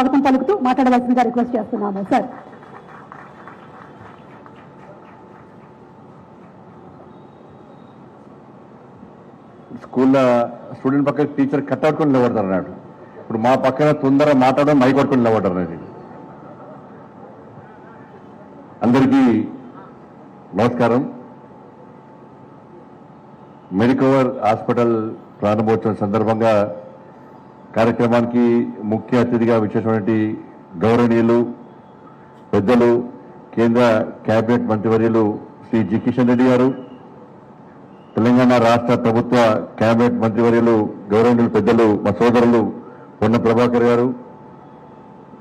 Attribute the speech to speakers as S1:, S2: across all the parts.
S1: స్వాగతం పలుకుతూ మాట్లాడవలసిందిగా రిక్వెస్ట్ చేస్తున్నాము. సార్
S2: స్కూల్లో స్టూడెంట్ పక్కన టీచర్ కట్టాడుకొని నిలబడతారు అన్నాడు. ఇప్పుడు మా పక్కన తొందరగా మాట్లాడడం మైక్ పట్టుకొని నిలబడతారు అనేది. అందరికీ నమస్కారం. మెడికవర్ హాస్పిటల్ ప్రారంభోత్సవం సందర్భంగా కార్యక్రమానికి ముఖ్య అతిథిగా విచ్చేసినటువంటి గౌరవనీయులు పెద్దలు కేంద్ర కేబినెట్ మంత్రివర్యులు శ్రీ జి కిషన్ రెడ్డి గారు, తెలంగాణ రాష్ట్ర ప్రభుత్వ కేబినెట్ మంత్రివర్యులు గౌరవనీయులు పెద్దలు మా సోదరులు పొన్న ప్రభాకర్ గారు,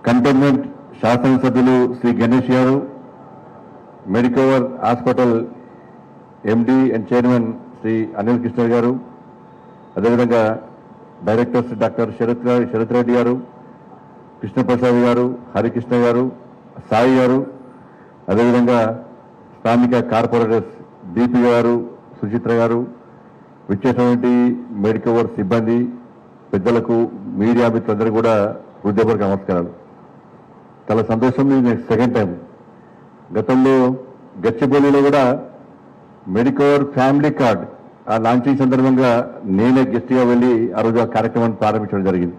S2: కంటోన్మెంట్ శాసనసభ్యులు శ్రీ గణేష్ గారు, Medicover hospital MD and chairman Shri Anil Krishna గారు, అదేవిధంగా డైరెక్టర్స్ డాక్టర్ శరత్ రెడ్డి గారు, కృష్ణప్రసాద్ గారు, హరికృష్ణ గారు, సాయి గారు, అదేవిధంగా స్థానిక కార్పొరేటర్స్ డిపి గారు, సుచిత్ర గారు, విచ్చేసినటువంటి మెడికవర్ సిబ్బంది, పెద్దలకు, మీడియా మిత్రులందరూ కూడా హృదయపూర్వక నమస్కారాలు. చాలా సంతోషం. ఇది సెకండ్ టైం. గతంలో గచ్చిబౌలిలో కూడా మెడికవర్ ఫ్యామిలీ కార్డ్ ఆ లాంచింగ్ సందర్భంగా నేనే గెస్ట్గా వెళ్ళి ఆ రోజు ఆ కార్యక్రమాన్ని ప్రారంభించడం జరిగింది.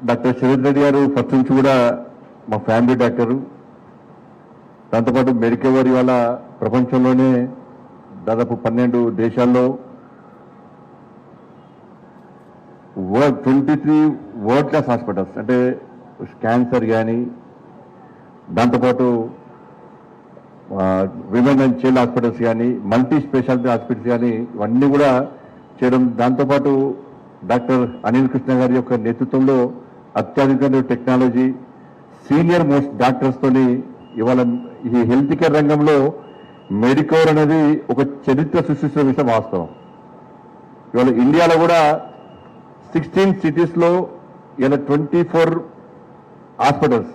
S2: డాక్టర్ శరత్ రెడ్డి గారు ఫస్ట్ నుంచి కూడా మా ఫ్యామిలీ డాక్టరు. దాంతోపాటు మెడికవర్ ఇవాళ ప్రపంచంలోనే దాదాపు 12 దేశాల్లో 23 వరల్డ్ క్లాస్ హాస్పిటల్స్, అంటే క్యాన్సర్ కానీ, దాంతోపాటు విమెన్ అండ్ చైల్డ్ హాస్పిటల్స్ కానీ, మల్టీ స్పెషాలిటీ హాస్పిటల్స్ కానీ ఇవన్నీ కూడా చేయడం. దాంతోపాటు డాక్టర్ అనిల్ కృష్ణ గారి యొక్క నేతృత్వంలో అత్యాధునిక టెక్నాలజీ, సీనియర్ మోస్ట్ డాక్టర్స్తోని ఇవాళ ఈ హెల్త్ కేర్ రంగంలో మెడికవర్ అనేది ఒక చరిత్ర సృష్టిస్తున్న విషయం వాస్తవం. ఇవాళ ఇండియాలో కూడా 16 సిటీస్లో ఇలా 24 హాస్పిటల్స్,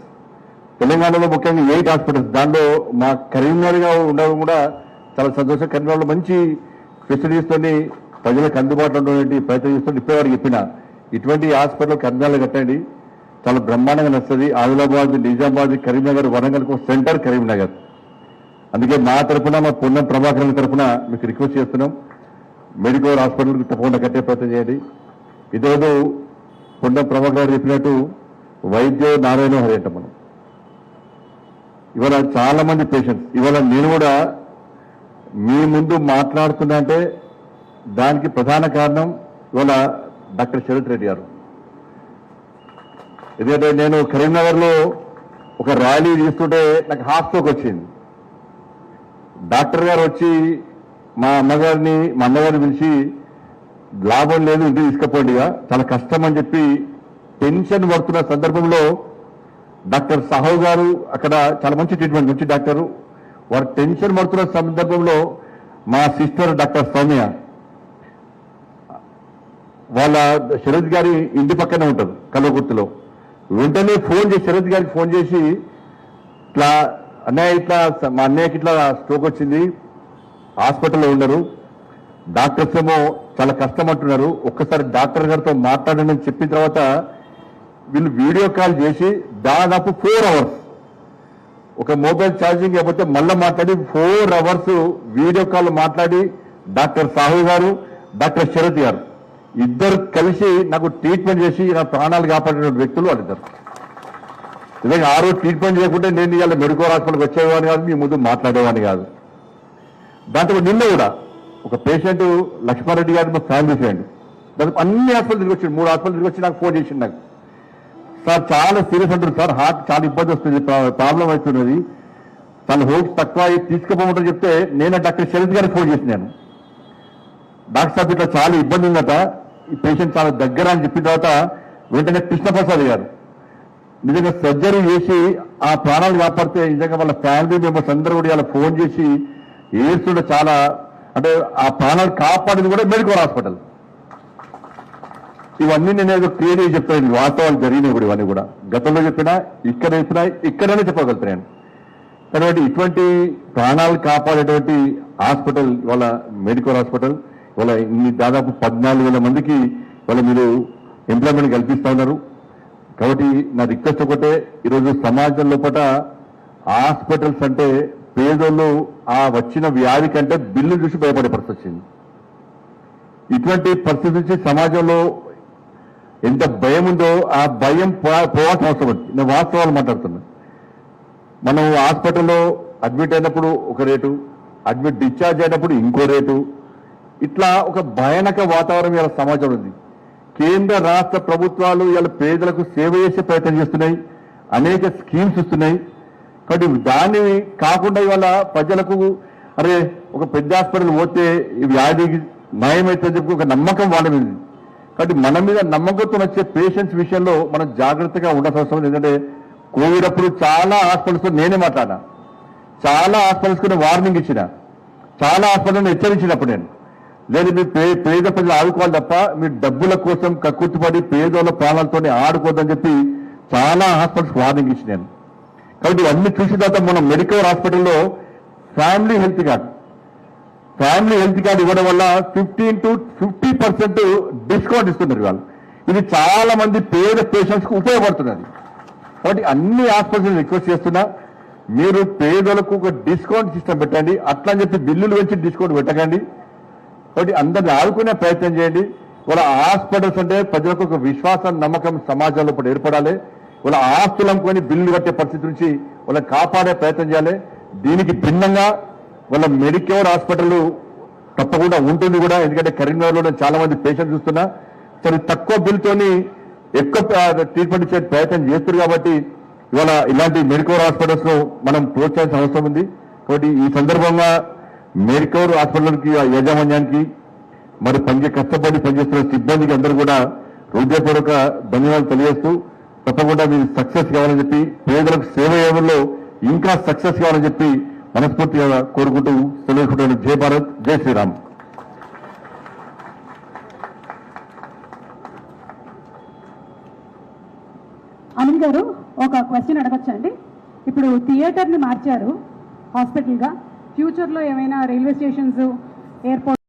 S2: తెలంగాణలో ముఖ్యంగా 8 హాస్పిటల్స్, దానిలో మా కరీంనగర్గా ఉండడం కూడా చాలా సంతోషం. కరీంనగర్లో మంచి ఫెసిలిటీస్తోని ప్రజలకు అందుబాటులో ఉండేటువంటి ప్రయత్నం చేస్తుంది. ఇప్పటివరకు చెప్పిన ఇటువంటి హాస్పిటల్ కరీంనగర్లో కట్టండి, చాలా బ్రహ్మాండంగా నడుస్తుంది. ఆదిలాబాద్, నిజామాబాద్, కరీంనగర్, వరంగల్కు సెంటర్ కరీంనగర్. అందుకే మా తరఫున, మా పొన్నం ప్రభాకర్ తరఫున మీకు రిక్వెస్ట్ చేస్తున్నాం, మెడికవర్ హాస్పిటల్కి తప్పకుండా కట్టే ప్రయత్నం చేయండి. ఈరోజు పొన్నం ప్రభాకర్ గారు చెప్పినట్టు వైద్య నారాయణ హరి అంటాం మనం. ఇవాళ చాలా మంది పేషెంట్స్, ఇవాళ నేను కూడా మీ ముందు మాట్లాడుతున్నా అంటే దానికి ప్రధాన కారణం ఇవాళ డాక్టర్ శరత్ రెడ్డి గారు. ఎందుకంటే నేను కరీంనగర్లో ఒక ర్యాలీ తీసుకుంటే నాకు హార్ట్ స్ట్రోక్ వచ్చింది. డాక్టర్ గారు వచ్చి మా అన్నగారిని పిలిచి లాభం లేదు, ఇంటికి తీసుకుపోండిగా, చాలా కష్టం అని చెప్పి టెన్షన్ పడుతున్న సందర్భంలో డాక్టర్ సాహు గారు అక్కడ చాలా మంచి ట్రీట్మెంట్, మంచి డాక్టరు, వారు టెన్షన్ పడుతున్న సందర్భంలో మా సిస్టర్ డాక్టర్ సౌమ్య వాళ్ళ శరత్ గారి ఇంటి పక్కనే ఉంటారు కల్వకుర్తిలో. వెంటనే శరత్ గారికి ఫోన్ చేసి ఇట్లా మా అన్నయ్యకి ఇట్లా స్ట్రోక్ వచ్చింది, హాస్పిటల్లో ఉన్నారు, డాక్టర్స్ ఏమో చాలా కష్టం అంటున్నారు, ఒక్కసారి డాక్టర్ గారితో మాట్లాడండి అని చెప్పిన తర్వాత వీళ్ళు వీడియో కాల్ చేసి దాదాపు 4 అవర్స్ ఒక మొబైల్ ఛార్జింగ్ అయిపోతే మళ్ళీ మాట్లాడి 4 అవర్స్ వీడియో కాల్ మాట్లాడి డాక్టర్ సాహు గారు, డాక్టర్ శరత్ గారు ఇద్దరు కలిసి నాకు ట్రీట్మెంట్ చేసి నా ప్రాణాలు కాపాడిన వ్యక్తులు వాళ్ళిద్దరు. నిజంగా ఆ రోజు ట్రీట్మెంట్ చేయకుంటే నేను ఇవాళ మెడికవర్ హాస్పిటల్కి వచ్చేవాడిని కాదు, మీ ముందు మాట్లాడేవాడిని కాదు. దాంతో నిన్న కూడా ఒక పేషెంట్ లక్ష్మారెడ్డి గారి మా ఫ్యామిలీ ఫ్రెండ్, దానికి అన్ని హాస్పిటల్ తిరిగి వచ్చి 3 హాస్పిటల్ తిరిగి వచ్చి నాకు ఫోన్ చేసింది. నాకు సార్ చాలా సీరియస్ అంటారు సార్, హార్ట్ చాలా ఇబ్బంది వస్తుంది, ప్రాబ్లం అవుతున్నది, తన హోప్స్ తక్కువ తీసుకుపోమంటారు చెప్తే నేను డాక్టర్ శరత్ గారికి ఫోన్ చేసినాను. డాక్టర్ సాబ్ ఇట్లా చాలా ఇబ్బంది ఉందట, ఈ పేషెంట్ చాలా దగ్గర అని చెప్పిన తర్వాత వెంటనే కృష్ణప్రసాద్ గారు నిజంగా సర్జరీ చేసి ఆ ప్రాణాలు కాపాడితే నిజంగా వాళ్ళ ఫ్యామిలీ మెంబర్స్ అందరూ కూడా ఇలా ఫోన్ చేసి ఏడుస్తుంటే చాలా, అంటే ఆ ప్రాణాలు కాపాడింది కూడా మెడికవర్ హాస్పిటల్. ఇవన్నీ నేను ఏదో క్లియర్ గా చెప్తాను, వాస్తవాలు జరిగినాయి కూడా, ఇవన్నీ కూడా గతంలో చెప్పినా ఇక్కడనే చెప్పగలుగుతున్నాను. కాబట్టి ఇటువంటి ప్రాణాలు కాపాడేటువంటి హాస్పిటల్ ఇవాళ మెడికవర్ హాస్పిటల్. ఇవాళ దాదాపు 14,000 మందికి ఇవాళ మీరు ఎంప్లాయ్మెంట్ కల్పిస్తా ఉన్నారు. కాబట్టి నా రిక్వెస్ట్ ఒకటే, ఈరోజు సమాజం లోపల హాస్పిటల్స్ అంటే పేదోళ్ళు ఆ వచ్చిన వ్యాధి కంటే బిల్లు చూసి భయపడే పరిస్థితి వచ్చింది. ఇటువంటి పరిస్థితి నుంచి సమాజంలో ఎంత భయం ఉందో ఆ భయం పోవాల్సిన అవసరం ఉంది. నేను వాస్తవాలు మాట్లాడుతున్నా. మనం హాస్పిటల్లో అడ్మిట్ అయినప్పుడు ఒక రేటు, అడ్మిట్ డిశ్చార్జ్ అయినప్పుడు ఇంకో రేటు, ఇట్లా ఒక భయానక వాతావరణం ఇలా సమాజంలో ఉంది. కేంద్ర రాష్ట్ర ప్రభుత్వాలు ఇలా పేదలకు సేవ చేసే ప్రయత్నం చేస్తున్నాయి, అనేక స్కీమ్స్ ఇస్తున్నాయి. కాబట్టి దాన్ని కాకుండా ఇవాళ ప్రజలకు అరే ఒక పెద్ద హాస్పిటల్ పోతే ఈ వ్యాధికి నయమైతే చెప్పి ఒక నమ్మకం వాళ్ళ మీద ఉంది. కాబట్టి మన మీద నమ్మకంతో వచ్చే పేషెంట్స్ విషయంలో మనం జాగ్రత్తగా ఉండాల్సిన అవసరం ఉంది. ఎందుకంటే కోవిడ్ అప్పుడు చాలా హాస్పిటల్స్ నేనే మాట్లాడినా, చాలా హాస్పిటల్స్ కు వార్నింగ్ ఇచ్చిన, చాలా హాస్పిటల్ హెచ్చరించినప్పుడు నేను లేదు మీరు పేద ప్రజలు ఆదుకోవాలి తప్ప మీరు డబ్బుల కోసం కక్కుర్తిపడి పేదోళ్ళ ప్రాణాలతోనే ఆడుకోవద్దని చెప్పి చాలా హాస్పిటల్స్ వార్నింగ్ ఇచ్చినాను. కాబట్టి ఇవన్నీ చూసిన తర్వాత మనం మెడికల్ హాస్పిటల్లో ఫ్యామిలీ హెల్త్ కార్డు ఇవ్వడం వల్ల 15 to 50% డిస్కౌంట్ ఇస్తున్నారు వాళ్ళు. ఇది చాలా మంది పేద పేషెంట్స్ కు ఉపయోగపడుతున్నది. కాబట్టి అన్ని హాస్పిటల్స్ రిక్వెస్ట్ చేస్తున్నా, మీరు పేదలకు ఒక డిస్కౌంట్ సిస్టమ్ పెట్టండి, అట్లా అని చెప్పి బిల్లులు పెంచి డిస్కౌంట్ పెట్టకండి. కాబట్టి అందరిని ఆదుకునే ప్రయత్నం చేయండి. వాళ్ళ హాస్పిటల్స్ అంటే ప్రజలకు ఒక విశ్వాసం, నమ్మకం సమాజంలో ఇప్పుడు ఏర్పడాలి. వాళ్ళ ఆస్తులు అమ్ముకొని బిల్లులు కట్టే పరిస్థితి నుంచి వాళ్ళని కాపాడే ప్రయత్నం చేయాలి. దీనికి భిన్నంగా వాళ్ళ మెడికేర్ హాస్పిటల్ తప్పకుండా ఉంటుంది కూడా. ఎందుకంటే కరీంనగర్లో నేను చాలా మంది పేషెంట్ చూస్తున్నా, సరే తక్కువ బిల్తోని ఎక్కువ ట్రీట్మెంట్ ఇచ్చే ప్రయత్నం చేస్తారు. కాబట్టి ఇవాళ ఇలాంటి మెడికేర్ హాస్పిటల్స్ లో మనం ప్రోత్సహించాల్సిన అవసరం ఉంది. కాబట్టి ఈ సందర్భంగా మెడికేర్ హాస్పిటల్కి యాజమాన్యానికి మరి కష్టపడి పనిచేస్తున్న సిబ్బందికి అందరూ కూడా హృదయపూర్వక ధన్యవాదాలు తెలియజేస్తూ తప్పకుండా మీరు సక్సెస్ కావాలని చెప్పి, పేదలకు సేవ చేయడంలో ఇంకా సక్సెస్ కావాలని చెప్పి మనస్ఫూర్తిగా కోరుకుంటూ తెలియజేసుకుంటాను. జై భారత్, జై శ్రీరామ్.
S1: అనిల్ గారు ఒక క్వశ్చన్ అడగచ్చండి. ఇప్పుడు థియేటర్ ని మార్చారు హాస్పిటల్ గా, ఫ్యూచర్ లో ఏమైనా రైల్వే స్టేషన్స్, ఎయిర్పోర్ట్